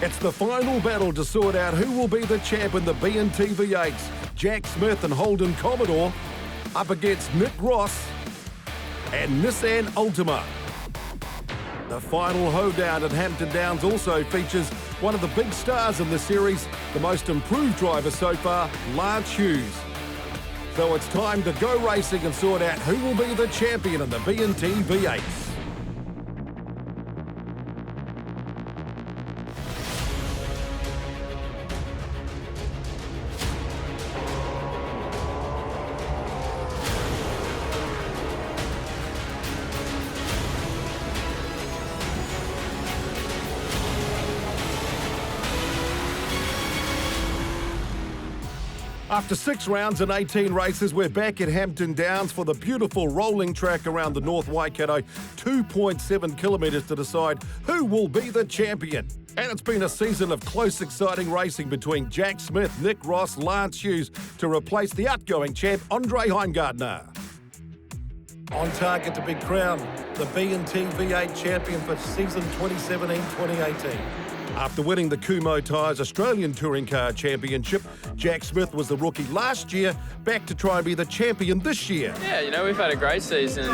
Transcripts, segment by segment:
It's the final battle to sort out who will be the champ in the BNT V8s. Jack Smith and Holden Commodore up against Nick Ross and Nissan Altima. The final hoedown at Hampton Downs also features one of the big stars in the series, the most improved driver so far, Lance Hughes. So it's time to go racing and sort out who will be the champion in the BNT V8s. After 6 rounds and 18 races, we're back at Hampton Downs for the beautiful rolling track around the North Waikato, 2.7 kilometres to decide who will be the champion. And it's been a season of close, exciting racing between Jack Smith, Nick Ross, Lance Hughes to replace the outgoing champ, Andre Heimgartner. On target to be crowned the BNT V8 champion for season 2017-2018. After winning the Kumho Tyres Australian Touring Car Championship, Jack Smith was the rookie last year, back to try and be the champion this year. Yeah, we've had a great season.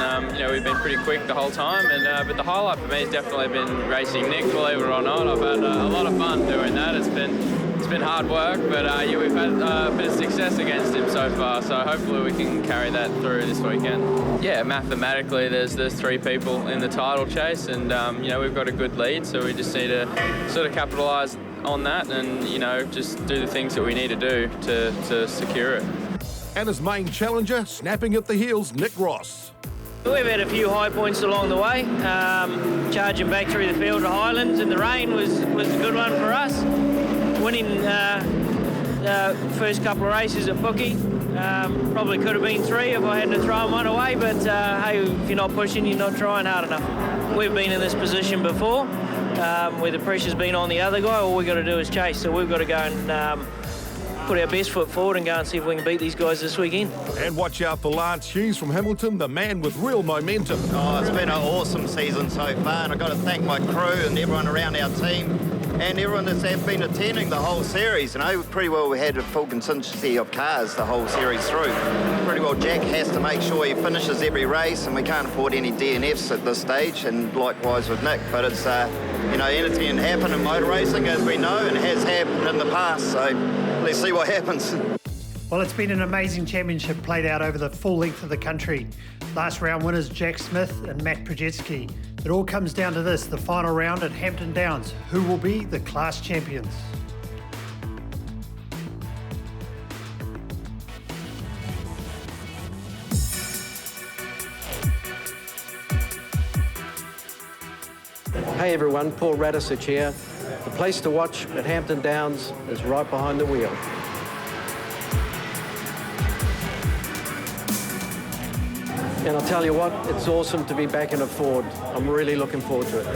We've been pretty quick the whole time, but the highlight for me has definitely been racing Nick, believe it or not. I've had a lot of fun doing that. It's been hard work, but we've had a bit of success against him so far, so hopefully we can carry that through this weekend. Yeah, mathematically there's 3 people in the title chase, and we've got a good lead, so we just need to sort of capitalise on that and just do the things that we need to do to secure it. And his main challenger, snapping at the heels, Nick Ross. We've had a few high points along the way, charging back through the field to Highlands, and the rain was a good one for us. Winning first couple of races at Bookie, probably could have been 3 if I hadn't thrown one away, but hey, if you're not pushing, you're not trying hard enough. We've been in this position before, where the pressure's been on the other guy. All we've got to do is chase, so we've got to go and put our best foot forward and go and see if we can beat these guys this weekend. And watch out for Lance Hughes from Hamilton, the man with real momentum. Oh, it's been an awesome season so far, and I've got to thank my crew and everyone around our team and everyone that's been attending the whole series. Pretty well we had a full contingency of cars the whole series through. Pretty well Jack has to make sure he finishes every race, and we can't afford any DNFs at this stage, and likewise with Nick. But it's, anything can happen in motor racing, as we know, and has happened in the past, so let's see what happens. Well, it's been an amazing championship played out over the full length of the country. Last round winners Jack Smith and Matt Projetsky. It all comes down to this, the final round at Hampton Downs. Who will be the class champions? Hey everyone, Paul Radisich here. The place to watch at Hampton Downs is right behind the wheel. And I'll tell you what, it's awesome to be back in a Ford. I'm really looking forward to it.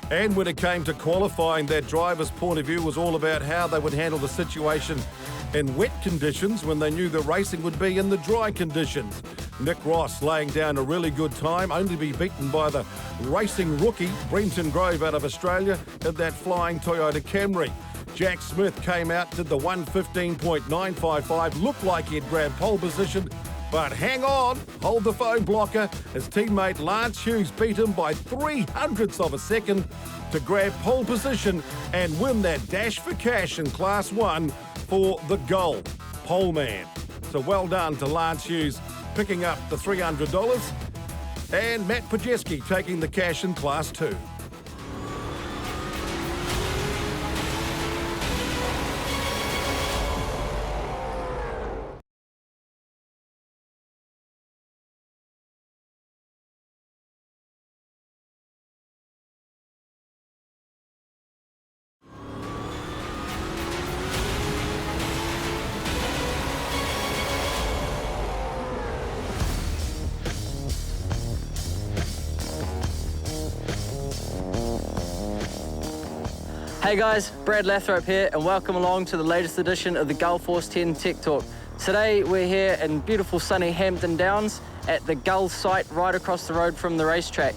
And when it came to qualifying, that driver's point of view was all about how they would handle the situation in wet conditions when they knew the racing would be in the dry conditions. Nick Ross laying down a really good time, only to be beaten by the racing rookie, Brenton Grove out of Australia, in that flying Toyota Camry. Jack Smith came out, did the 1:15.955, looked like he'd grabbed pole position, but hang on, hold the phone blocker. His teammate Lance Hughes beat him by 0.03 of a second to grab pole position and win that dash for cash in Class 1 for the gold pole man. So well done to Lance Hughes, picking up the $300, and Matt Projetsky taking the cash in Class 2. Hey guys, Brad Lathrop here, and welcome along to the latest edition of the Gull Force 10 Tech Talk. Today we're here in beautiful sunny Hampton Downs at the Gull site right across the road from the racetrack.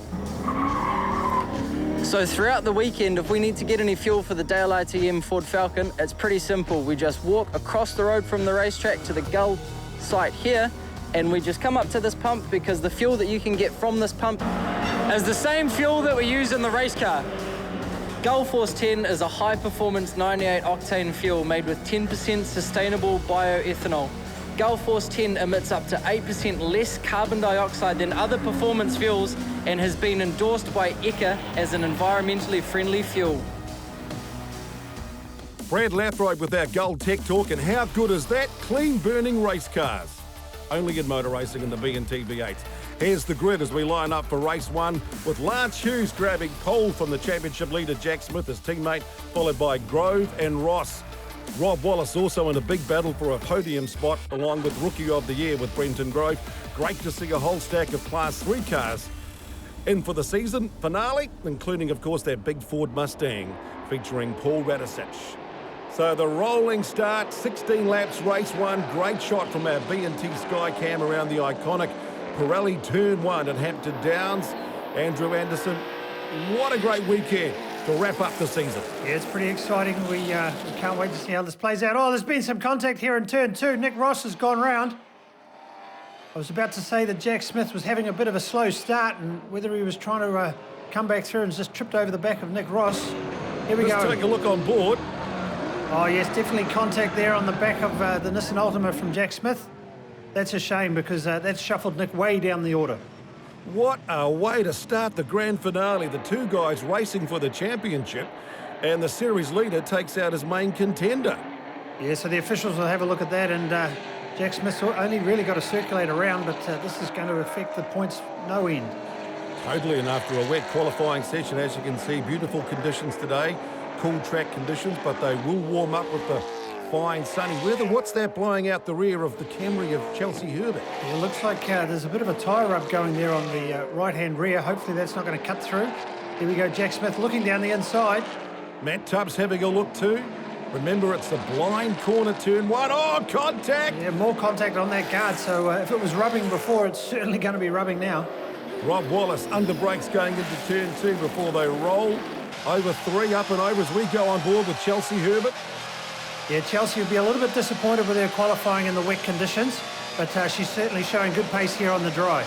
So throughout the weekend, if we need to get any fuel for the Dale ITM Ford Falcon, it's pretty simple. We just walk across the road from the racetrack to the Gull site here, and we just come up to this pump because the fuel that you can get from this pump is the same fuel that we use in the race car. Gullforce 10 is a high-performance 98-octane fuel made with 10% sustainable bioethanol. Gullforce 10 emits up to 8% less carbon dioxide than other performance fuels and has been endorsed by ECA as an environmentally friendly fuel. Brad Lathrope with our Gull Tech Talk, and how good is that? Clean-burning race cars. Only in motor racing in the BNT V8s. Here's the grid as we line up for race 1 with Lance Hughes grabbing pole from the championship leader Jack Smith, his teammate, followed by Grove and Ross. Rob Wallace also in a big battle for a podium spot along with Rookie of the Year with Brenton Grove. Great to see a whole stack of Class 3 cars in for the season finale, including of course that big Ford Mustang featuring Paul Radisich. So the rolling start, 16 laps, race 1. Great shot from our BNT Skycam around the iconic Pirelli Turn 1 at Hampton Downs. Andrew Anderson, what a great weekend to wrap up the season. Yeah, it's pretty exciting. We can't wait to see how this plays out. Oh, there's been some contact here in turn 2. Nick Ross has gone round. I was about to say that Jack Smith was having a bit of a slow start and whether he was trying to come back through and just tripped over the back of Nick Ross. Here we go. Let's take a look on board. Oh, yes, definitely contact there on the back of the Nissan Altima from Jack Smith. That's a shame because that's shuffled Nick way down the order. What a way to start the grand finale. The two guys racing for the championship, and the series leader takes out his main contender. Yeah, so the officials will have a look at that, and Jack Smith's only really got to circulate around, but this is going to affect the points no end. Totally, and after a wet qualifying session, as you can see, beautiful conditions today, cool track conditions, but they will warm up with the fine sunny weather. What's that blowing out the rear of the Camry of Chelsea Herbert? It looks like there's a bit of a tyre rub going there on the right-hand rear. Hopefully that's not going to cut through. Here we go, Jack Smith looking down the inside. Matt Tubbs having a look too. Remember, it's the blind corner turn 1. Oh, contact! Yeah, more contact on that guard, so if it was rubbing before, it's certainly going to be rubbing now. Rob Wallace under brakes going into turn 2 before they roll. Over 3, up and over as we go on board with Chelsea Herbert. Yeah, Chelsea will be a little bit disappointed with her qualifying in the wet conditions, but she's certainly showing good pace here on the dry.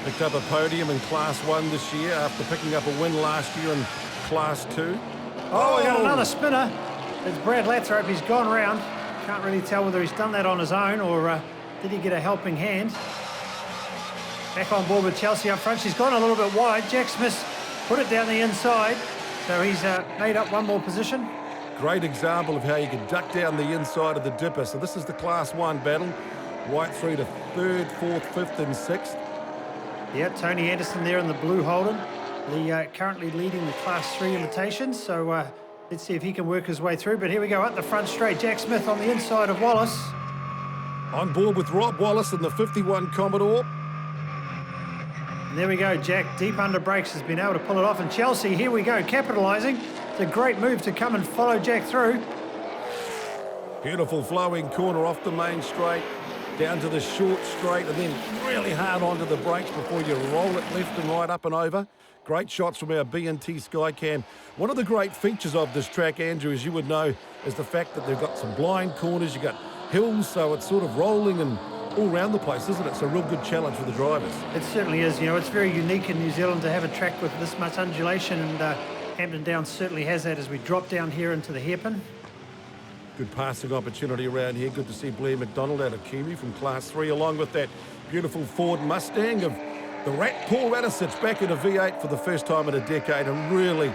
Picked up a podium in Class 1 this year after picking up a win last year in Class 2. Oh, we got another spinner. It's Brad Lathrope. He's gone round. Can't really tell whether he's done that on his own or did he get a helping hand. Back on board with Chelsea up front. She's gone a little bit wide. Jack Smith put it down the inside, so he's made up one more position. Great example of how you can duck down the inside of the dipper. So this is the Class 1 battle. White through to 3rd, 4th, 5th and 6th. Yeah, Tony Anderson there in the blue Holden. Currently leading the Class 3 invitations. So let's see if he can work his way through. But here we go, up the front straight. Jack Smith on the inside of Wallace. On board with Rob Wallace in the 51 Commodore. And there we go, Jack deep under brakes has been able to pull it off. And Chelsea, here we go, capitalising. It's a great move to come and follow Jack through. Beautiful flowing corner off the main straight, down to the short straight, and then really hard onto the brakes before you roll it left and right, up and over. Great shots from our BNT Skycam. One of the great features of this track, Andrew, as you would know, is the fact that they've got some blind corners, you've got hills, so it's sort of rolling and all around the place, isn't it? It's a real good challenge for the drivers. It certainly is. You know, it's very unique in New Zealand to have a track with this much undulation, and Hampton Downs certainly has that as we drop down here into the hairpin. Good passing opportunity around here. Good to see Blair McDonald out of Kiwi from Class 3, along with that beautiful Ford Mustang of the Rat Paul Radisich back in a V8 for the first time in a decade, and really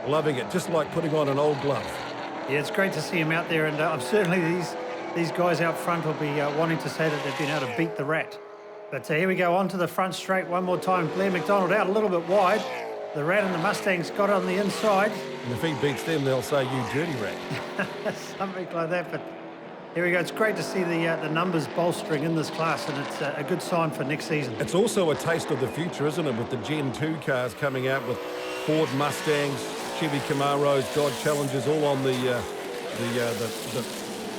loving it, just like putting on an old glove. Yeah, it's great to see him out there, and I'm certainly these guys out front will be wanting to say that they've been able to beat the Rat. But here we go, onto the front straight one more time. Blair McDonald out a little bit wide. The Rat and the Mustang's got on the inside. And if he beats them, they'll say, "You dirty rat." Something like that, but here we go. It's great to see the numbers bolstering in this class, and it's a good sign for next season. It's also a taste of the future, isn't it, with the Gen 2 cars coming out with Ford Mustangs, Chevy Camaros, Dodge Challengers, all on the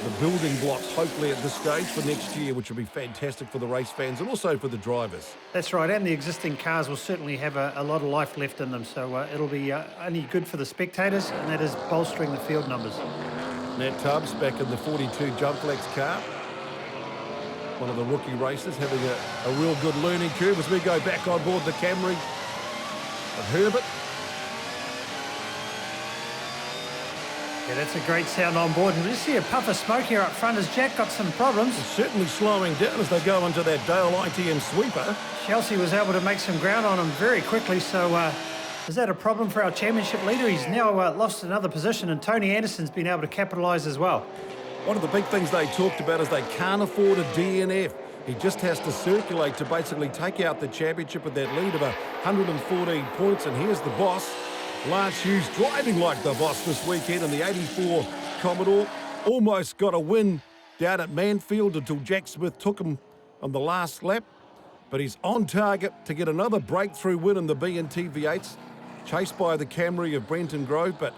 the building blocks, hopefully, at this stage for next year, which will be fantastic for the race fans and also for the drivers. That's right, and the existing cars will certainly have a lot of life left in them, so it'll be only good for the spectators, and that is bolstering the field numbers. Nat Tubbs back in the 42 Jump Flex car. One of the rookie racers having a real good learning curve as we go back on board the Camry of Herbert. Yeah, that's a great sound on board. And we just see a puff of smoke here up front as Jack got some problems. It's certainly slowing down as they go into that Dale ITM sweeper. Chelsea was able to make some ground on him very quickly, so is that a problem for our championship leader? He's now lost another position, and Tony Anderson's been able to capitalise as well. One of the big things they talked about is they can't afford a DNF. He just has to circulate to basically take out the championship with that lead of 114 points. And here's the boss, Lance Hughes, driving like the boss this weekend in the 84 Commodore. Almost got a win down at Manfield until Jack Smith took him on the last lap. But he's on target to get another breakthrough win in the BNT V8s, chased by the Camry of Brenton Grove. But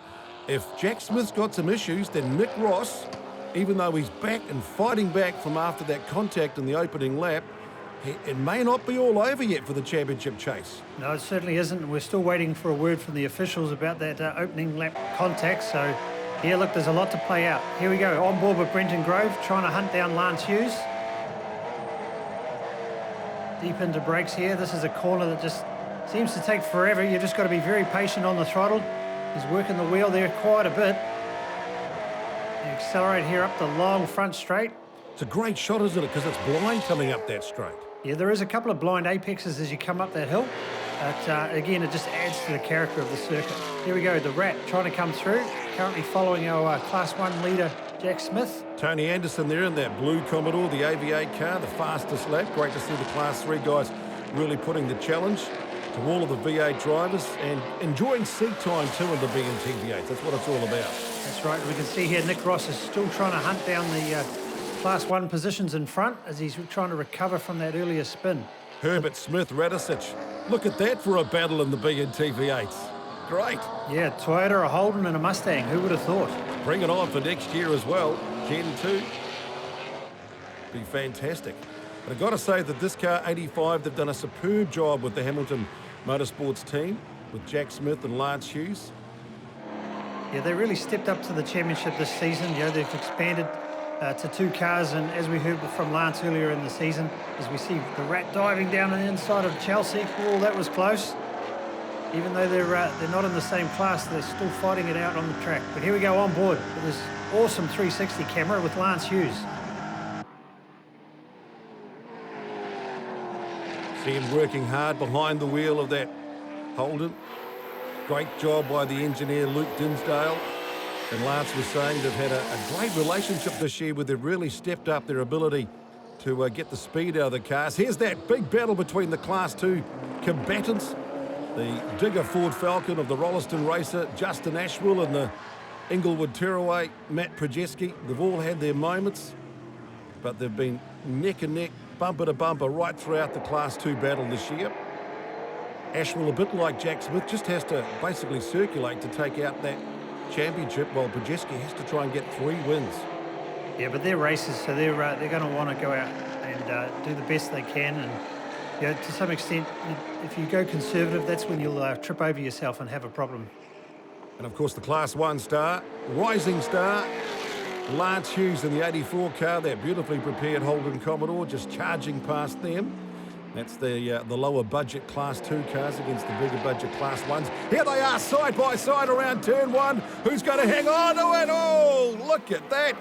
if Jack Smith's got some issues, then Nick Ross, even though he's back and fighting back from after that contact in the opening lap, it may not be all over yet for the championship chase. No, it certainly isn't. We're still waiting for a word from the officials about that opening lap contact. So, yeah, look, there's a lot to play out. Here we go, on board with Brenton Grove, trying to hunt down Lance Hughes. Deep into brakes here. This is a corner that just seems to take forever. You've just got to be very patient on the throttle. He's working the wheel there quite a bit. You accelerate here up the long front straight. It's a great shot, isn't it? Because it's blind coming up that straight. Yeah, there is a couple of blind apexes as you come up that hill. But again, it just adds to the character of the circuit. Here we go, the Rat trying to come through. Currently following our Class 1 leader, Jack Smith. Tony Anderson there in that blue Commodore, the AV8 car, the fastest lap. Great to see the Class 3 guys really putting the challenge to all of the V8 drivers and enjoying seat time too in the BNT V8. That's what it's all about. That's right. We can see here Nick Ross is still trying to hunt down the Class 1 positions in front as he's trying to recover from that earlier spin. Herbert, Smith, Radicic. Look at that for a battle in the BNT V8s. Great. Yeah, Toyota, a Holden and a Mustang. Who would have thought? Bring it on for next year as well. Gen 2. Be fantastic. But I've got to say that this car, 85, they've done a superb job with the Hamilton Motorsports team with Jack Smith and Lance Hughes. Yeah, they really stepped up to the championship this season. You know, they've expanded to 2 cars, and as we heard from Lance earlier in the season, as we see the Rat diving down on the inside of Chelsea. Oh, that was close. Even though they're not in the same class, they're still fighting it out on the track. But here we go on board with this awesome 360 camera with Lance Hughes. See him working hard behind the wheel of that Holden. Great job by the engineer, Luke Dinsdale. And Lance was saying they've had a great relationship this year where they've really stepped up their ability to get the speed out of the cars. Here's that big battle between the Class 2 combatants. The Digger Ford Falcon of the Rolliston racer, Justin Ashwell, and the Inglewood Tearaway, Matt Projeski. They've all had their moments, but they've been neck and neck, bumper to bumper, right throughout the Class 2 battle this year. Ashwell, a bit like Jack Smith, just has to basically circulate to take out that championship, while Projeski has to try and get 3 wins. Yeah, but they're racers, so they're going to want to go out and do the best they can. And you know, to some extent, if you go conservative, that's when you'll trip over yourself and have a problem. And of course, the Class 1 star, rising star, Lance Hughes in the 84 car, that beautifully prepared Holden Commodore, just charging past them. That's the lower budget Class 2 cars against the bigger budget Class 1s. Here they are, side by side around turn 1. Who's going to hang on to it? Oh, look at that.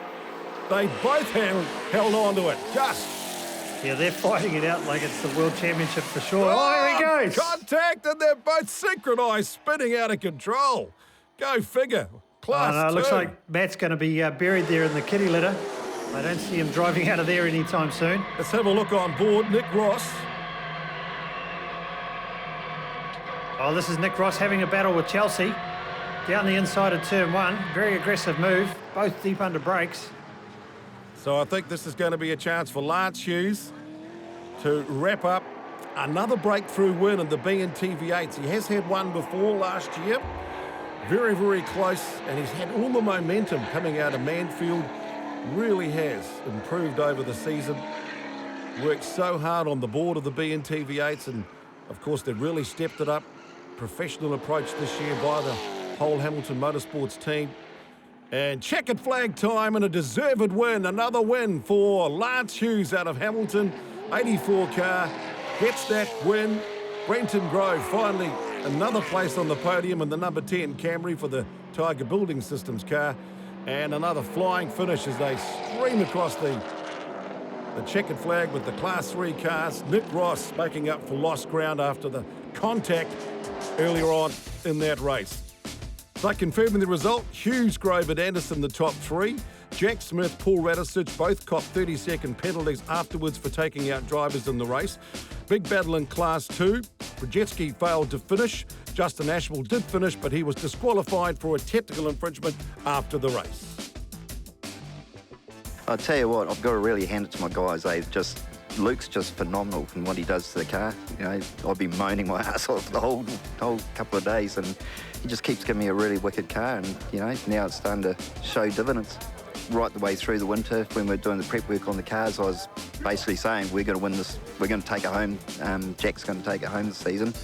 They both held on to it, just. Yeah, they're fighting it out like it's the World Championship for sure. Oh, here he goes. Contact, and they're both synchronised, spinning out of control. Go figure. Class 2. It looks like Matt's going to be buried there in the kitty litter. I don't see him driving out of there anytime soon. Let's have a look on board. Nick Ross. Oh, this is Nick Ross having a battle with Chelsea. Down the inside of turn 1. Very aggressive move. Both deep under brakes. So I think this is going to be a chance for Lance Hughes to wrap up another breakthrough win in the BNT V8s. He has had one before last year. Very, very close, and he's had all the momentum coming out of Manfield really has improved over the season. Worked so hard on the board of the BNT V8s, and of course they've really stepped it up. Professional approach this year by the whole Hamilton Motorsports team. And checkered flag time and a deserved win. Another win for Lance Hughes out of Hamilton. 84 car gets that win. Brenton Grove finally another place on the podium, and the number 10 Camry for the Tiger Building Systems car. And another flying finish as they stream across the checkered flag with the Class 3 cars. Nick Ross making up for lost ground after the contact earlier on in that race. So confirming the result, Hughes, Grove and Anderson the top three. Jack Smith, Paul Radisich both copped 30-second penalties afterwards for taking out drivers in the race. Big battle in Class 2. Brzezinski failed to finish. Justin Ashwell did finish, but he was disqualified for a technical infringement after the race. I'll tell you what, I've got to really hand it to my guys. Luke's just phenomenal in what he does to the car. You know, I've been moaning my ass off the whole couple of days, and he just keeps giving me a really wicked car, and you know, now it's starting to show dividends. Right the way through the winter, when we were doing the prep work on the cars, I was basically saying we're going to win this, we're going to take it home. Jack's going to take it home this season,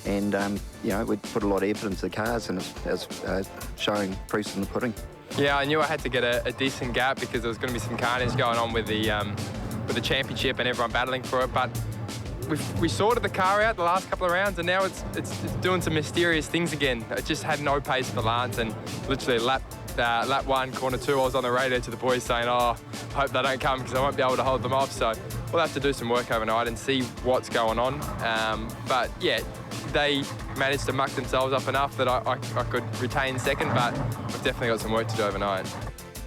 and you know, we put a lot of effort into the cars, and it's showing proofs in the pudding. Yeah, I knew I had to get a decent gap because there was going to be some carnage going on with the championship and everyone battling for it, but we sorted the car out the last couple of rounds, and now it's doing some mysterious things again. It just had no pace for Lance, and literally lap 1, corner 2, I was on the radio to the boys saying, oh, I hope they don't come because I won't be able to hold them off. So we'll have to do some work overnight and see what's going on. But yeah, they managed to muck themselves up enough that I could retain second, but we've definitely got some work to do overnight.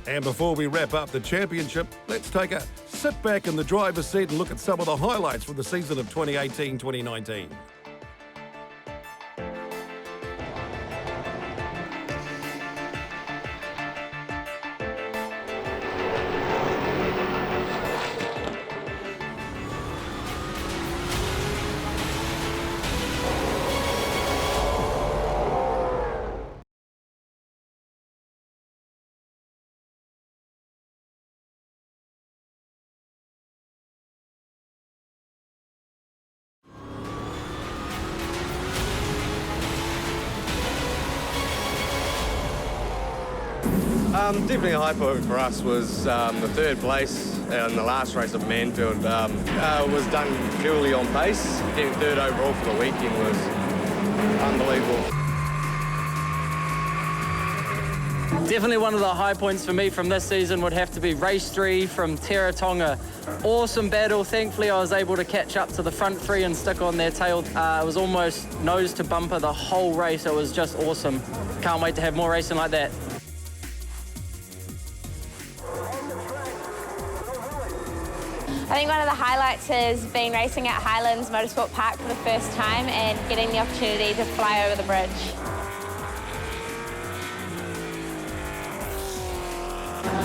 And before we wrap up the championship, let's take a sit back in the driver's seat and look at some of the highlights from the season of 2018-2019. Definitely a high point for us was the third place in the last race at Manfield. Was done purely on pace. Getting third overall for the weekend was unbelievable. Definitely one of the high points for me from this season would have to be race 3 from Teretonga. Awesome battle. Thankfully, I was able to catch up to the front 3 and stick on their tail. It was almost nose to bumper the whole race. It was just awesome. Can't wait to have more racing like that. I think one of the highlights has been racing at Highlands Motorsport Park for the first time and getting the opportunity to fly over the bridge.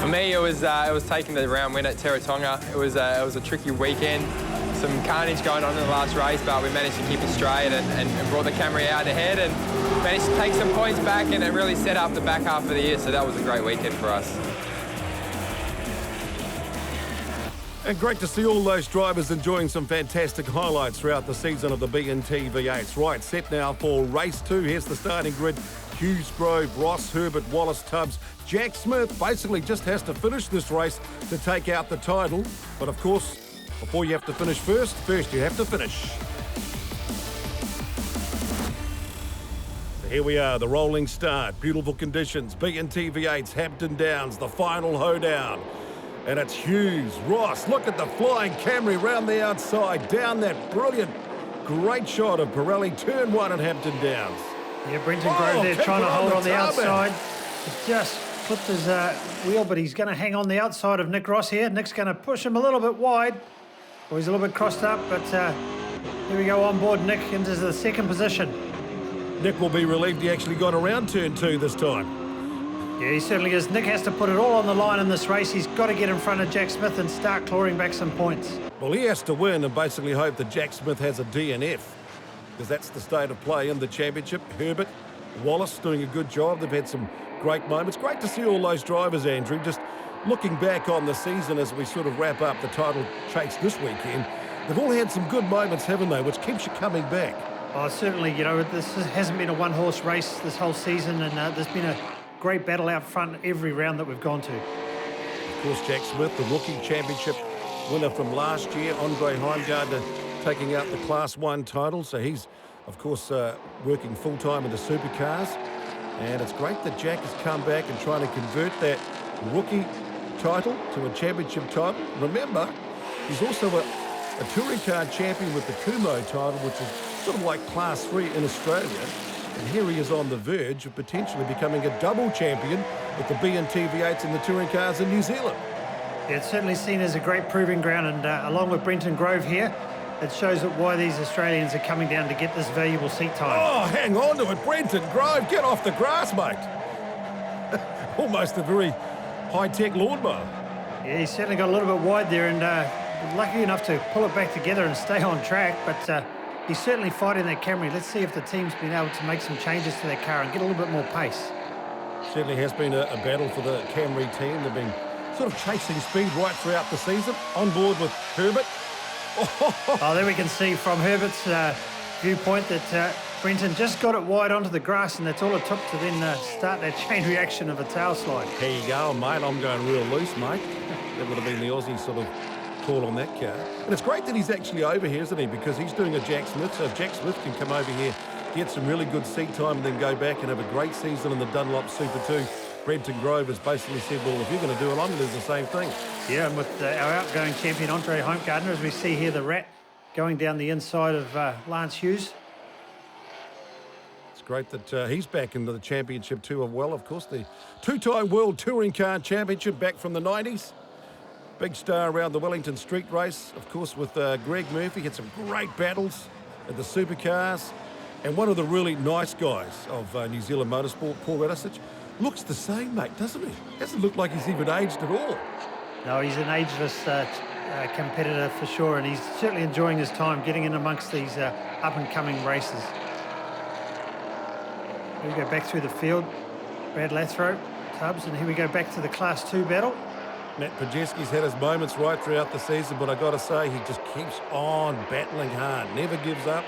For me, it was taking the round win at Teretonga. It was a tricky weekend. Some carnage going on in the last race, but we managed to keep it straight and brought the Camry out ahead and managed to take some points back, and it really set up the back half of the year, so that was a great weekend for us. And great to see all those drivers enjoying some fantastic highlights throughout the season of the BNT V8s. Right, set now for race 2. Here's the starting grid. Hughes, Grove, Ross, Herbert, Wallace, Tubbs. Jack Smith basically just has to finish this race to take out the title. But of course, before you have to finish first you have to finish. So here we are, the rolling start. Beautiful conditions. BNT V8s, Hampton Downs, the final hoedown. And it's Hughes, Ross, look at the flying Camry round the outside, down that brilliant, great shot of Pirelli, turn 1 at Hampton Downs. Yeah, Brenton Grove there trying to hold on the outside. He just flipped his wheel, but he's going to hang on the outside of Nick Ross here. Nick's going to push him a little bit wide. Well, he's a little bit crossed up, but here we go on board. Nick into the second position. Nick will be relieved he actually got around turn 2 this time. Yeah, he certainly is. Nick has to put it all on the line in this race. He's got to get in front of Jack Smith and start clawing back some points. Well, he has to win and basically hope that Jack Smith has a DNF, because that's the state of play in the championship. Herbert, Wallace doing a good job. They've had some great moments. Great to see all those drivers, Andrew, just looking back on the season as we sort of wrap up the title chase this weekend, they've all had some good moments, haven't they, which keeps you coming back. Oh, certainly, you know, this hasn't been a one-horse race this whole season, and there's been a great battle out front every round that we've gone to. Of course, Jack Smith, the rookie championship winner from last year, Andre Heimgartner taking out the Class 1 title, so he's, of course, working full-time in the supercars. And it's great that Jack has come back and trying to convert that rookie title to a championship title. Remember, he's also a touring car champion with the Kumho title, which is sort of like Class 3 in Australia. And here he is on the verge of potentially becoming a double champion with the BNT V8s and the touring cars in New Zealand. Yeah, it's certainly seen as a great proving ground, and along with Brenton Grove here, it shows that why these Australians are coming down to get this valuable seat time. Oh, hang on to it, Brenton Grove. Get off the grass, mate. Almost a very high-tech lawnmower. Yeah, he's certainly got a little bit wide there, and lucky enough to pull it back together and stay on track, but he's certainly fighting that Camry. Let's see if the team's been able to make some changes to their car and get a little bit more pace. Certainly has been a battle for the Camry team. They've been sort of chasing speed right throughout the season. On board with Herbert. Oh, there we can see from Herbert's viewpoint that Brenton just got it wide onto the grass, and that's all it took to then start that chain reaction of a tail slide. Here you go, mate. I'm going real loose, mate. That would have been the Aussie sort of call on that car. And it's great that he's actually over here, isn't he? Because he's doing a Jack Smith. So if Jack Smith can come over here, get some really good seat time, and then go back and have a great season in the Dunlop Super 2, Brenton Grove has basically said, well, if you're going to do it, I'm going to do the same thing. Yeah, and with our outgoing champion, Andre Heimgartner, as we see here, the Rat going down the inside of Lance Hughes. It's great that he's back into the championship too. Well, of course, the two-time World Touring Car Championship back from the 90s. Big star around the Wellington Street Race, of course, with Greg Murphy. Had some great battles at the supercars. And one of the really nice guys of New Zealand motorsport, Paul Radisich, looks the same, mate, doesn't he? Doesn't look like he's even aged at all. No, he's an ageless competitor for sure, and he's certainly enjoying his time getting in amongst these up-and-coming races. Here we go back through the field. Brad Lathrope, Tubbs, and here we go back to the Class 2 battle. Matt Pajewski's had his moments right throughout the season, but I got to say, he just keeps on battling hard, never gives up.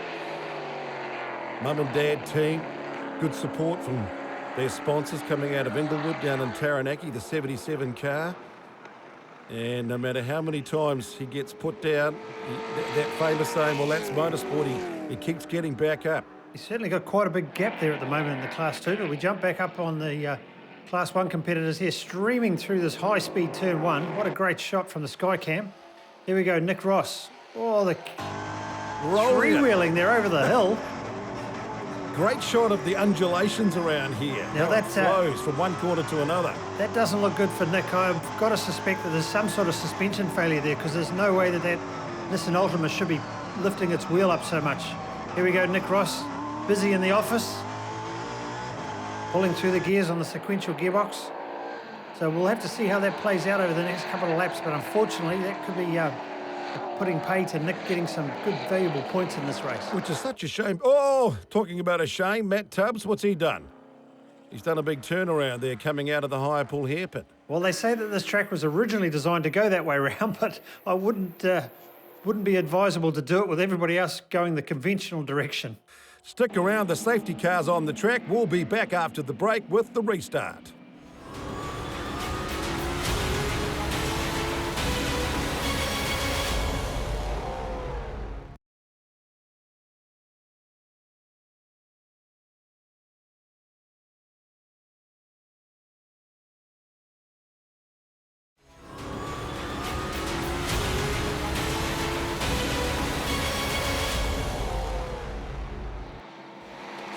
Mum and Dad team, good support from their sponsors coming out of Inglewood down in Taranaki, the 77 car. And no matter how many times he gets put down, that famous saying, well, that's motorsport, he keeps getting back up. He's certainly got quite a big gap there at the moment in the Class 2, but we jump back up on the Class 1 competitors here, streaming through this high-speed turn 1. What a great shot from the Skycam. Here we go, Nick Ross. Oh, the three-wheeling there over the hill. Great shot of the undulations around here. Now that flows from one corner to another. That doesn't look good for Nick. I've got to suspect that there's some sort of suspension failure there, because there's no way that Nissan Altima should be lifting its wheel up so much. Here we go, Nick Ross, busy in the office, pulling through the gears on the sequential gearbox. So we'll have to see how that plays out over the next couple of laps, but unfortunately that could be putting pay to Nick getting some good, valuable points in this race. Which is such a shame. Oh, talking about a shame, Matt Tubbs, what's he done? He's done a big turnaround there coming out of the higher pull hairpin. Well, they say that this track was originally designed to go that way round, but I wouldn't be advisable to do it with everybody else going the conventional direction. Stick around, the safety car's on the track. We'll be back after the break with the restart.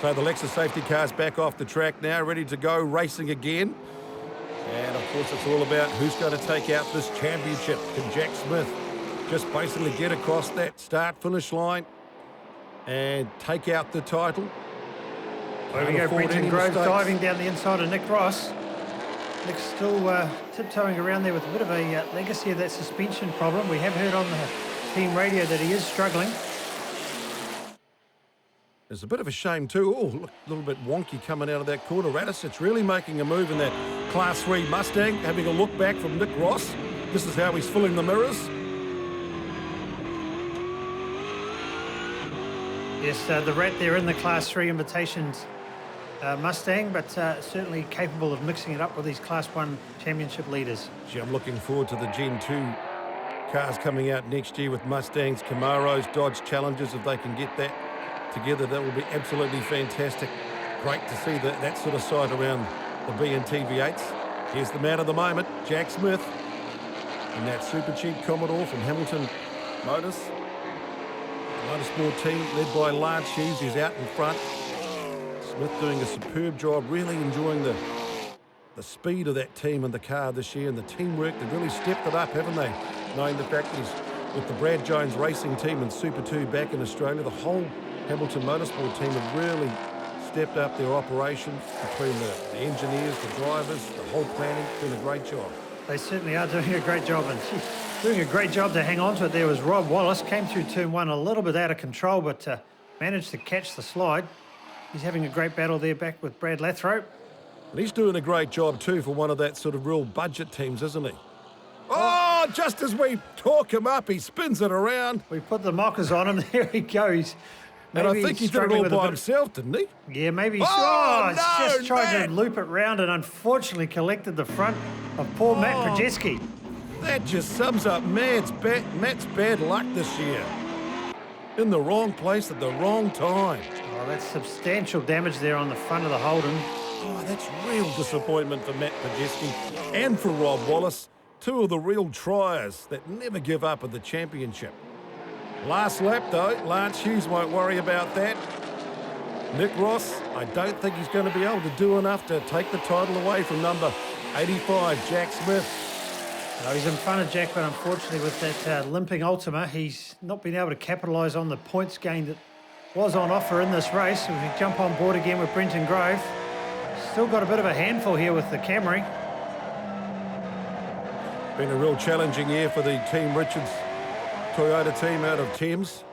So the Lexus safety car's back off the track now, ready to go racing again. And of course it's all about who's going to take out this championship. Can Jack Smith just basically get across that start-finish line and take out the title? There we go, Brenton Grove diving down the inside of Nick Ross. Nick's still tiptoeing around there with a bit of a legacy of that suspension problem. We have heard on the team radio that he is struggling. It's a bit of a shame too. Oh, look, a little bit wonky coming out of that corner. Radisich really making a move in that Class 3 Mustang, having a look back from Nick Ross. This is how he's filling the mirrors. Yes, the rat there in the Class 3 Invitations Mustang, but certainly capable of mixing it up with these Class 1 championship leaders. Gee, I'm looking forward to the Gen 2 cars coming out next year with Mustangs, Camaros, Dodge Challengers. If they can get that together, that will be absolutely fantastic. Great to see that sort of side around the BNT V8s. Here's the man of the moment, Jack Smith, in that super cheap Commodore from Hamilton Motors. Motorsport team led by Lance Hughes. He's out in front. Smith doing a superb job, really enjoying the speed of that team and the car this year, and the teamwork. They've really stepped it up, haven't they? Knowing the fact that he's with the Brad Jones racing team and Super 2 back in Australia, the whole Hamilton Motorsport team have really stepped up their operation between the engineers, the drivers, the whole planning. Doing a great job. They certainly are doing a great job, and doing a great job to hang on to it. There was Rob Wallace, came through turn 1 a little bit out of control, but managed to catch the slide. He's having a great battle there back with Brad Lathrope. And he's doing a great job too for one of that sort of real budget teams, isn't he? Oh, just as we talk him up, he spins it around. We put the mockers on him. There he goes. And I think he did it all by himself, didn't he? Yeah, maybe. He's just tried to loop it round and unfortunately collected the front of poor Matt Projeski. That just sums up Matt's bad luck this year. In the wrong place at the wrong time. Oh, that's substantial damage there on the front of the Holden. Oh, that's real disappointment for Matt Projeski and for Rob Wallace. Two of the real triers that never give up at the championship. Last lap, though, Lance Hughes won't worry about that. Nick Ross, I don't think he's going to be able to do enough to take the title away from number 85, Jack Smith. No, he's in front of Jack, but unfortunately with that limping Ultima, he's not been able to capitalise on the points gain that was on offer in this race. If we jump on board again with Brenton Grove, still got a bit of a handful here with the Camry. Been a real challenging year for the Team Richards Toyota team out of Thames.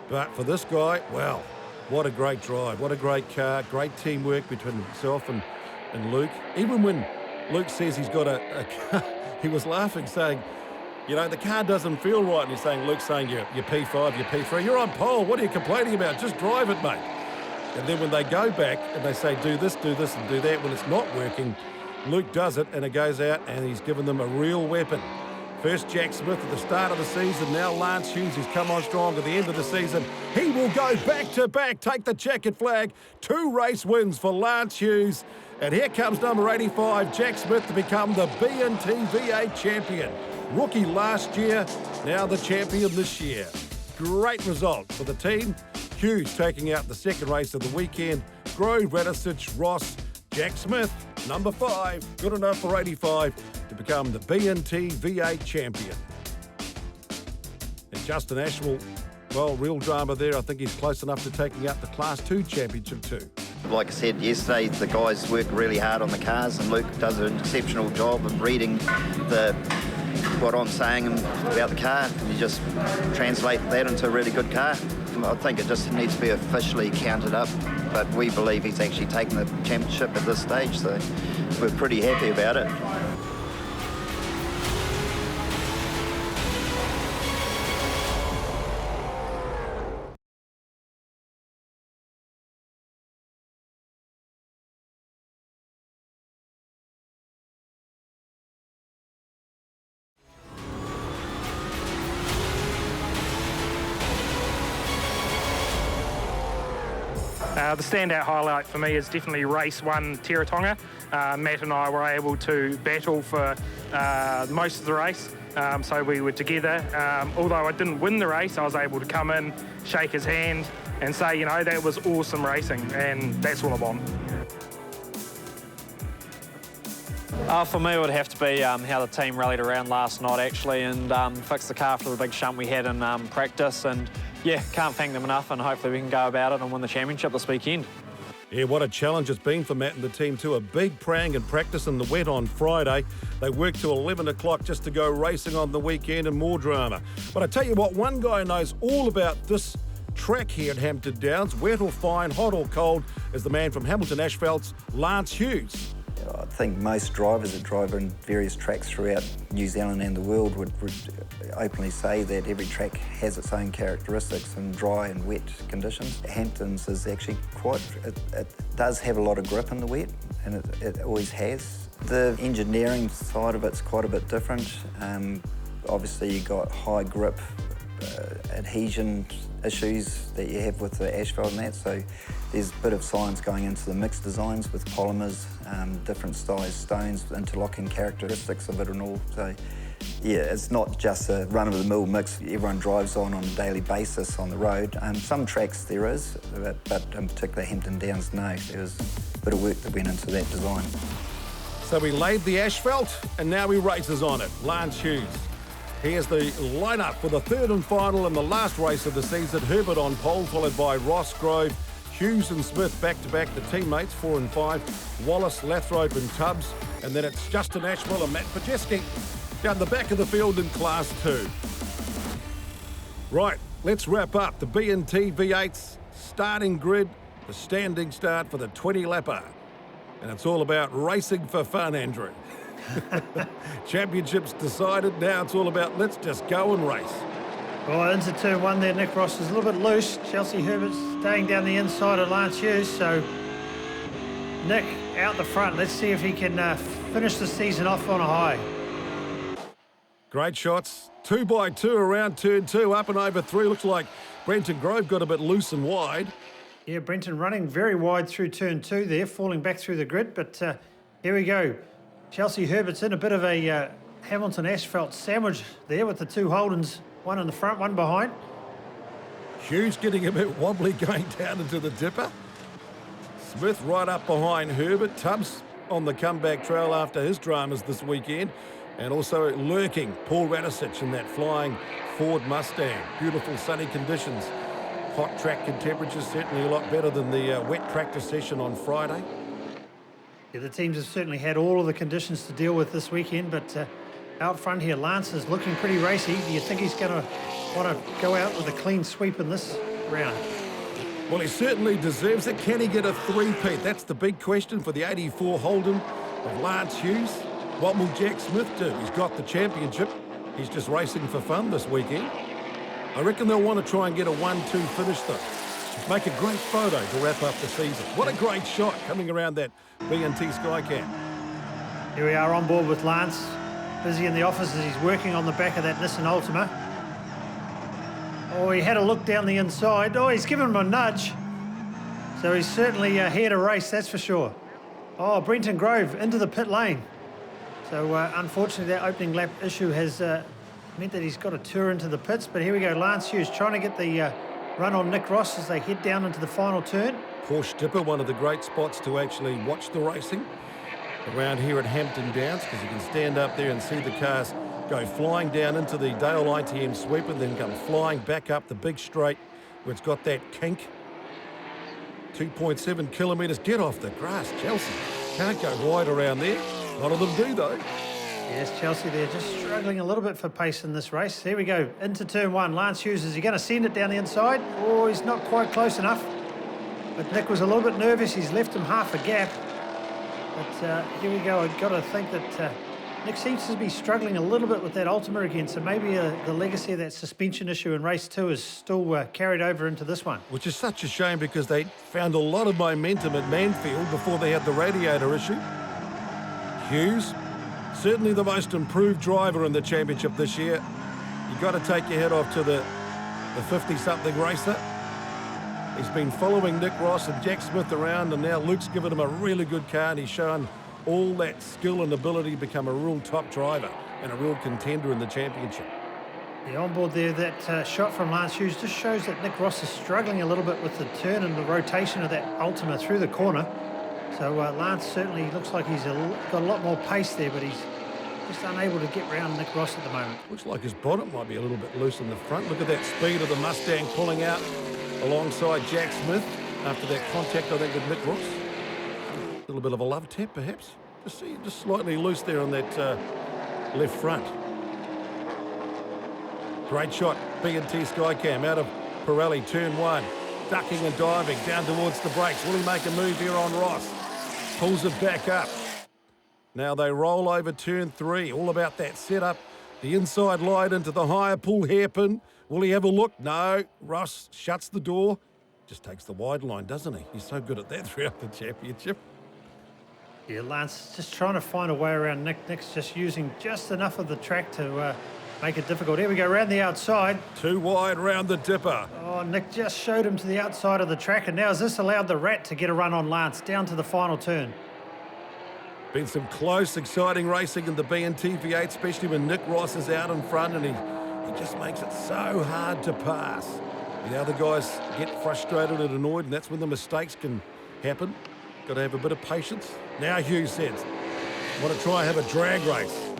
But for this guy, well, what a great drive, what a great car, great teamwork between himself and Luke. Even when Luke says he's got a car, he was laughing, saying, you know, the car doesn't feel right. And he's saying, Luke's saying, you're P5, you're P3, you're on pole, what are you complaining about? Just drive it, mate. And then when they go back and they say, do this, and do that, when it's not working, Luke does it, and it goes out, and he's given them a real weapon. First Jack Smith at the start of the season, now Lance Hughes, who's come on strong at the end of the season. He will go back-to-back, take the checkered flag. 2 race wins for Lance Hughes. And here comes number 85, Jack Smith, to become the BNT V8 champion. Rookie last year, now the champion this year. Great result for the team. Hughes taking out the second race of the weekend. Grove, Radisich, Ross, Jack Smith, number 5, good enough for 85 to become the BNT V8 champion. And Justin Ashwell, well, real drama there. I think he's close enough to taking out the Class 2 championship too. Like I said yesterday, the guys work really hard on the cars, and Luke does an exceptional job of reading what I'm saying about the car, and you just translate that into a really good car. I think it just needs to be officially counted up, but we believe he's actually taken the championship at this stage, so we're pretty happy about it. The standout highlight for me is definitely race 1 Teretonga. Matt and I were able to battle for most of the race, so we were together. Although I didn't win the race, I was able to come in, shake his hand and say, you know, that was awesome racing, and that's what I want. For me, it would have to be how the team rallied around last night, actually, and fixed the car after the big shunt we had in practice. And yeah, can't thank them enough, and hopefully we can go about it and win the championship this weekend. Yeah, what a challenge it's been for Matt and the team too. A big prang and practice in the wet on Friday. They worked till 11 o'clock just to go racing on the weekend, and more drama. But I tell you what, one guy knows all about this track here at Hampton Downs, wet or fine, hot or cold, is the man from Hamilton Asphalt's Lance Hughes. I think most drivers that drive in various tracks throughout New Zealand and the world would openly say that every track has its own characteristics in dry and wet conditions. Hampton's is actually it does have a lot of grip in the wet, and it always has. The engineering side of it's quite a bit different. Obviously you've got high grip adhesion issues that you have with the asphalt and that, so there's a bit of science going into the mixed designs with polymers, different size stones, interlocking characteristics of it and all. So yeah, it's not just a run-of-the-mill mix everyone drives on a daily basis on the road. Some tracks there is, but in particular Hampton Downs, no. There was a bit of work that went into that design. So we laid the asphalt and now he races on it. Lance Hughes. Here's the lineup for the third and final and the last race of the season. Herbert on pole, followed by Ross, Grove, Hughes and Smith back-to-back, the teammates, 4 and 5, Wallace, Lathrope and Tubbs, and then it's Justin Ashwell and Matt Pajeski down the back of the field in Class 2. Right, let's wrap up the BNT V8s starting grid, the standing start for the 20-lapper. And it's all about racing for fun, Andrew. Championships decided, now it's all about let's just go and race. Well, into turn one there, Nick Ross is a little bit loose. Chelsea Herbert's staying down the inside of Lance Hughes, so Nick out the front. Let's see if he can finish the season off on a high. Great shots, 2x2 around turn 2, up and over 3. Looks like Brenton Grove got a bit loose and wide. Yeah, Brenton running very wide through turn 2 there, falling back through the grid, but here we go. Chelsea Herbert's in a bit of a Hamilton Asphalt sandwich there with the two Holdens, one in the front, one behind. Hughes getting a bit wobbly going down into the dipper. Smith right up behind Herbert. Tubbs on the comeback trail after his dramas this weekend. And also lurking Paul Radisich in that flying Ford Mustang. Beautiful sunny conditions. Hot track temperatures, certainly a lot better than the wet practice session on Friday. Yeah, the teams have certainly had all of the conditions to deal with this weekend, but out front here, Lance is looking pretty racy. Do you think he's going to want to go out with a clean sweep in this round? Well, he certainly deserves it. Can he get a three-peat? That's the big question for the 84 Holden of Lance Hughes. What will Jack Smith do? He's got the championship. He's just racing for fun this weekend. I reckon they'll want to try and get a 1-2 finish, though. Make a great photo to wrap up the season. What a great shot coming around that BNT Skycam. Here we are on board with Lance. Busy in the office as he's working on the back of that Nissan Altima. Oh, he had a look down the inside. Oh, he's given him a nudge. So he's certainly here to race, that's for sure. Oh, Brenton Grove into the pit lane. So unfortunately that opening lap issue has meant that he's got to tour into the pits. But here we go, Lance Hughes trying to get the run on Nick Ross as they head down into the final turn. Porsche Dipper, one of the great spots to actually watch the racing around here at Hampton Downs, because you can stand up there and see the cars go flying down into the Dale ITM sweep and then come flying back up the big straight where it's got that kink. 2.7 kilometres. Get off the grass, Chelsea. Can't go wide around there. A lot of them do, though. Yes, Chelsea, they're just struggling a little bit for pace in this race. Here we go, into turn one. Lance Hughes, is he going to send it down the inside? Oh, he's not quite close enough. But Nick was a little bit nervous. He's left him half a gap. But here we go. I've got to think that Nick seems to be struggling a little bit with that Ultima again. So maybe the legacy of that suspension issue in race 2 is still carried over into this one. Which is such a shame, because they found a lot of momentum at Manfield before they had the radiator issue. Hughes, certainly the most improved driver in the championship this year. You've got to take your head off to the 50-something racer. He's been following Nick Ross and Jack Smith around, and now Luke's given him a really good car, and he's shown all that skill and ability to become a real top driver and a real contender in the championship. Yeah, on board there, that shot from Lance Hughes just shows that Nick Ross is struggling a little bit with the turn and the rotation of that Ultima through the corner. So Lance certainly looks like he's got a lot more pace there, but he's just unable to get round Nick Ross at the moment. Looks like his bonnet might be a little bit loose in the front. Look at that speed of the Mustang pulling out alongside Jack Smith after that contact, I think, with Nick Ross. A little bit of a love tap, perhaps. Just slightly loose there on that left front. Great shot, BNT Skycam out of Pirelli, turn 1. Ducking and diving down towards the brakes. Will he make a move here on Ross? Pulls it back up. Now they roll over turn 3. All about that setup. The inside light into the higher pull hairpin. Will he have a look? No. Ross shuts the door. Just takes the wide line, doesn't he? He's so good at that throughout the championship. Yeah, Lance just trying to find a way around Nick. Nick's just using just enough of the track to make it difficult. Here we go, around the outside. Too wide round the dipper. Oh, Nick just showed him to the outside of the track, and now has this allowed the Rat to get a run on Lance down to the final turn? Been some close, exciting racing in the BNT V8, especially when Nick Ross is out in front, and he just makes it so hard to pass. The other guys get frustrated and annoyed, and that's when the mistakes can happen. Got to have a bit of patience. Now Hughes says, want to try and have a drag race.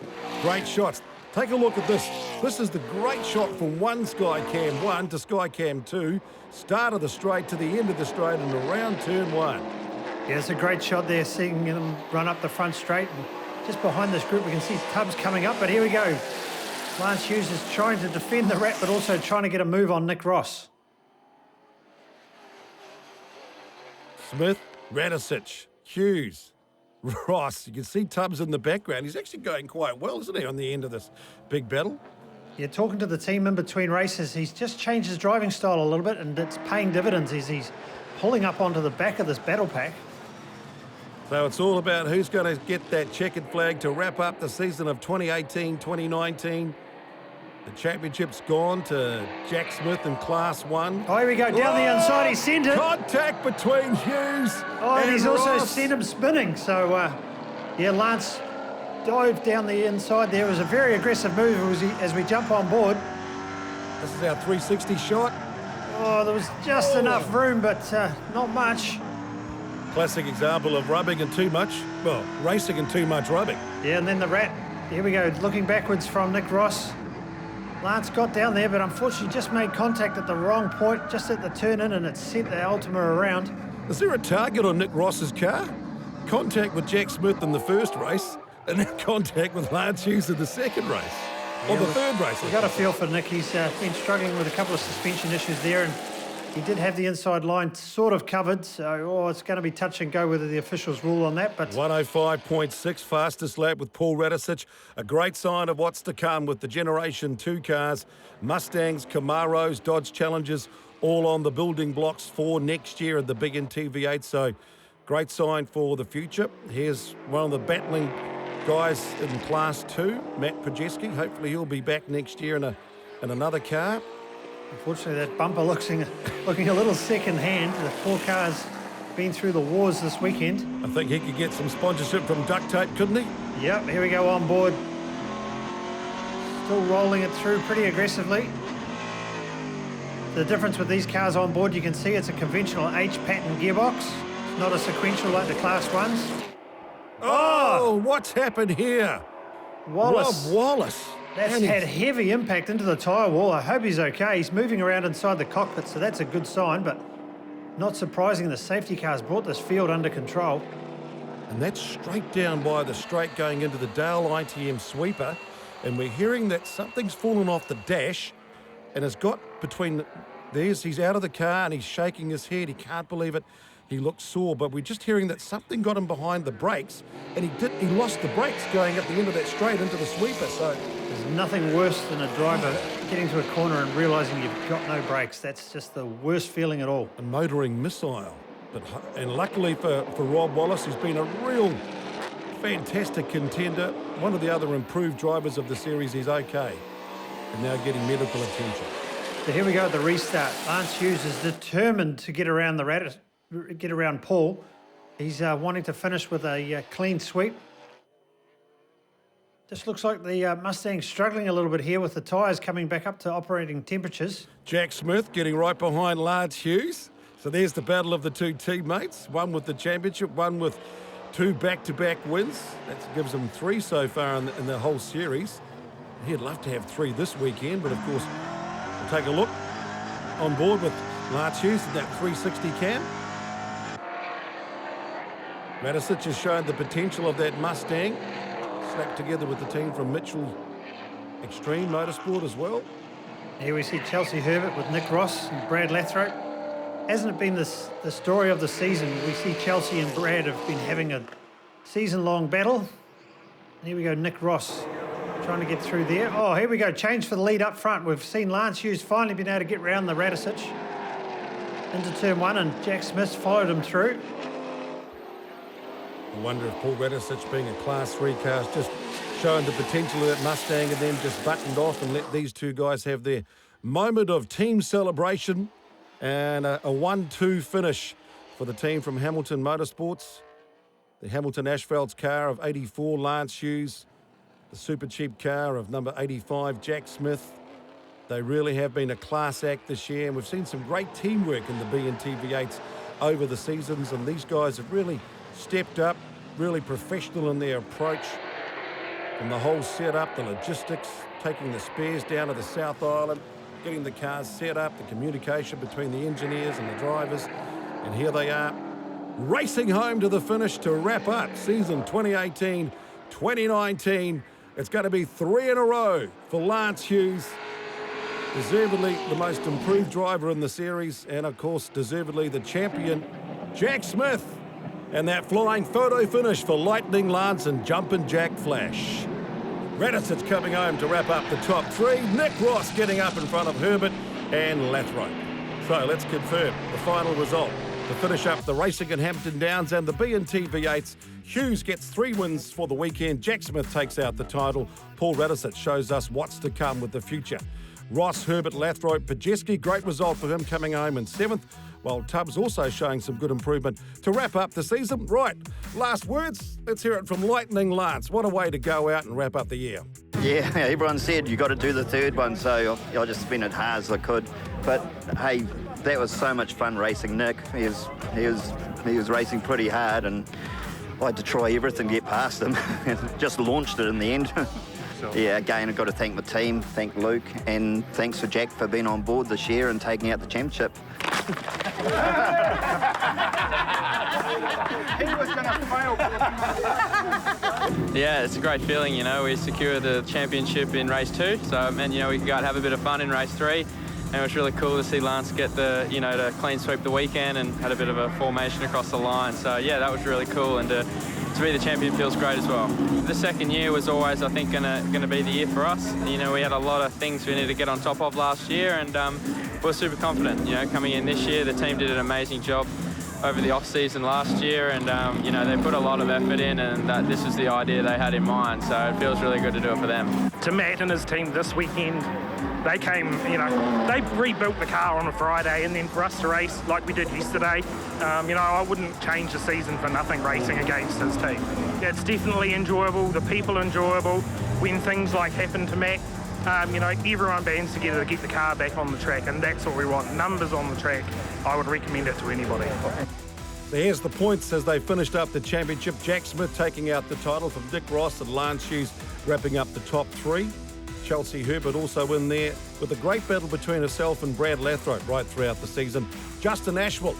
Great shots. Take a look at this. This is the great shot from one Skycam 1 to Skycam 2. Start of the straight to the end of the straight and around turn 1. Yeah, it's a great shot there, seeing him run up the front straight. And just behind this group, we can see Tubbs coming up, but here we go. Lance Hughes is trying to defend the Rat, but also trying to get a move on Nick Ross. Smith, Radicic, Hughes, Ross. You can see Tubbs in the background. He's actually going quite well, isn't he, on the end of this big battle? Yeah, talking to the team in between races, he's just changed his driving style a little bit, and it's paying dividends as he's pulling up onto the back of this battle pack. So it's all about who's going to get that checkered flag to wrap up the season of 2018-2019. The championship's gone to Jack Smith in Class 1. Oh, here we go, down the inside, he sent it. Contact between Hughes and he's Ross. also sent him spinning. So, yeah, Lance dove down the inside there. It was a very aggressive move as we jump on board. This is our 360 shot. Oh, there was just enough room, but not much. Classic example of rubbing and too much. Well, racing and too much rubbing. Yeah, and then the Rat. Here we go, looking backwards from Nick Ross. Lance got down there, but unfortunately just made contact at the wrong point, just at the turn in, and it sent the Ultima around. Is there a target on Nick Ross's car? Contact with Jack Smith in the first race, and then contact with Lance Hughes in the second race. Or the third race. We've got a feel for Nick. He's been struggling with a couple of suspension issues there, and he did have the inside line sort of covered, so it's going to be touch and go whether the officials rule on that. But 105.6, fastest lap with Paul Radicic. A great sign of what's to come with the Generation 2 cars. Mustangs, Camaros, Dodge Challengers, all on the building blocks for next year in the BNT V8. So great sign for the future. Here's one of the battling guys in Class 2, Matt Projeski. Hopefully he'll be back next year in another car. Unfortunately, that bumper looking a little second-hand. The poor car's been through the wars this weekend. I think he could get some sponsorship from duct tape, couldn't he? Yep, here we go on board. Still rolling it through pretty aggressively. The difference with these cars on board, you can see it's a conventional H-pattern gearbox. It's not a sequential like the Class 1s. Oh, what's happened here? Wallace. Rob Wallace. That's had heavy impact into the tyre wall. I hope he's okay. He's moving around inside the cockpit, so that's a good sign, but not surprising the safety cars brought this field under control. And that's straight down by the straight going into the Dale ITM sweeper, and we're hearing that something's fallen off the dash and has got between theirs. He's out of the car and he's shaking his head. He can't believe it. He looks sore, but we're just hearing that something got him behind the brakes, and he lost the brakes going at the end of that straight into the sweeper. So there's nothing worse than a driver getting to a corner and realising you've got no brakes. That's just the worst feeling at all. A motoring missile. And luckily for Rob Wallace, who's been a real fantastic contender, one of the other improved drivers of the series, he's okay. And now getting medical attention. So here we go at the restart. Lance Hughes is determined to get around Paul. He's wanting to finish with a clean sweep. Just looks like the Mustang's struggling a little bit here with the tyres coming back up to operating temperatures. Jack Smith getting right behind Lance Hughes. So there's the battle of the two teammates, one with the championship, one with 2 back-to-back wins. That gives them 3 so far in the whole series. He'd love to have 3 this weekend, but of course, we'll take a look on board with Lance Hughes in that 360 cam. Radicic has shown the potential of that Mustang, slapped together with the team from Mitchell Extreme Motorsport as well. Here we see Chelsea Herbert with Nick Ross and Brad Lathrope. Hasn't it been the story of the season? We see Chelsea and Brad have been having a season-long battle. And here we go, Nick Ross trying to get through there. Oh, here we go, change for the lead up front. We've seen Lance Hughes finally been able to get round the Radisich into turn one, and Jack Smith followed him through. I wonder if Paul Radisich, being a Class 3 car, is just showing the potential of that Mustang and then just buttoned off and let these two guys have their moment of team celebration and a 1-2 finish for the team from Hamilton Motorsports. The Hamilton Asphalt's car of 84, Lance Hughes. The super cheap car of number 85, Jack Smith. They really have been a class act this year, and we've seen some great teamwork in the BNT V8s over the seasons, and these guys have really stepped up, really professional in their approach. From the whole setup, the logistics, taking the spares down to the South Island, getting the cars set up, the communication between the engineers and the drivers. And here they are, racing home to the finish to wrap up season 2018-2019. It's going to be 3 in a row for Lance Hughes. Deservedly the most improved driver in the series, and of course, deservedly the champion, Jack Smith. And that flying photo finish for Lightning Lance and Jumpin' Jack Flash. Radisich coming home to wrap up the top three. Nick Ross getting up in front of Herbert and Lathrope. So let's confirm the final result. To finish up the racing at Hampton Downs and the BNT V8s, Hughes gets 3 wins for the weekend. Jack Smith takes out the title. Paul Radisich shows us what's to come with the future. Ross, Herbert, Lathrope, Pajeski, great result for him coming home in 7th. While Tubbs also showing some good improvement to wrap up the season. Right, last words, let's hear it from Lightning Lance. What a way to go out and wrap up the year. Yeah, everyone said you got to do the third one, so I just spent it hard as I could. But hey, that was so much fun racing Nick. He was racing pretty hard, and I had to try everything to get past him, and just launched it in the end. Yeah, again, I've got to thank my team, thank Luke, and thanks for Jack for being on board this year and taking out the championship. Yeah, it's a great feeling, you know. We secured the championship in race 2, so, and, you know, we could go and have a bit of fun in race 3. And it was really cool to see Lance get the, you know, to clean sweep the weekend and had a bit of a formation across the line. So, yeah, that was really cool. And to be the champion feels great as well. The second year was always, I think, gonna be the year for us. You know, we had a lot of things we needed to get on top of last year, and we're super confident. You know, coming in this year, the team did an amazing job over the off-season last year, and you know, they put a lot of effort in, and this is the idea they had in mind. So it feels really good to do it for them. To Matt and his team this weekend, they came, you know, they rebuilt the car on a Friday, and then for us to race like we did yesterday, you know, I wouldn't change the season for nothing racing against his team. It's definitely enjoyable, the people are enjoyable. When things like happen to Matt, you know, everyone bands together to get the car back on the track, and that's what we want. Numbers on the track, I would recommend it to anybody. There's the points as they finished up the championship. Jack Smith taking out the title from Dick Ross and Lance Hughes wrapping up the top 3. Chelsea Herbert also in there with a great battle between herself and Brad Lathrope right throughout the season. Justin Ashwell,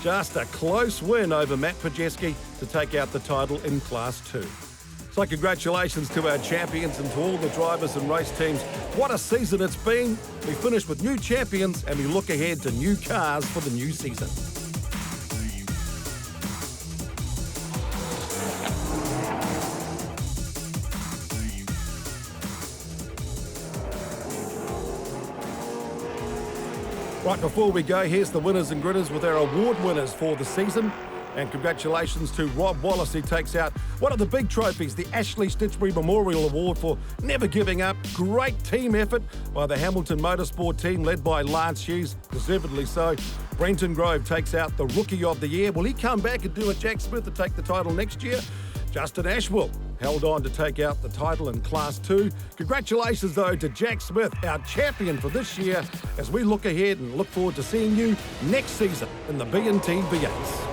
just a close win over Matt Pajeski to take out the title in Class 2. So congratulations to our champions and to all the drivers and race teams. What a season it's been. We finished with new champions and we look ahead to new cars for the new season. Right, before we go, here's the winners and gritters with our award winners for the season. And congratulations to Rob Wallace, who takes out one of the big trophies, the Ashley Stitchbury Memorial Award for never giving up. Great team effort by the Hamilton Motorsport team led by Lance Hughes, deservedly so. Brenton Grove takes out the Rookie of the Year. Will he come back and do a Jack Smith to take the title next year? Justin Ashwell held on to take out the title in Class 2. Congratulations, though, to Jack Smith, our champion for this year, as we look ahead and look forward to seeing you next season in the BNT V8s.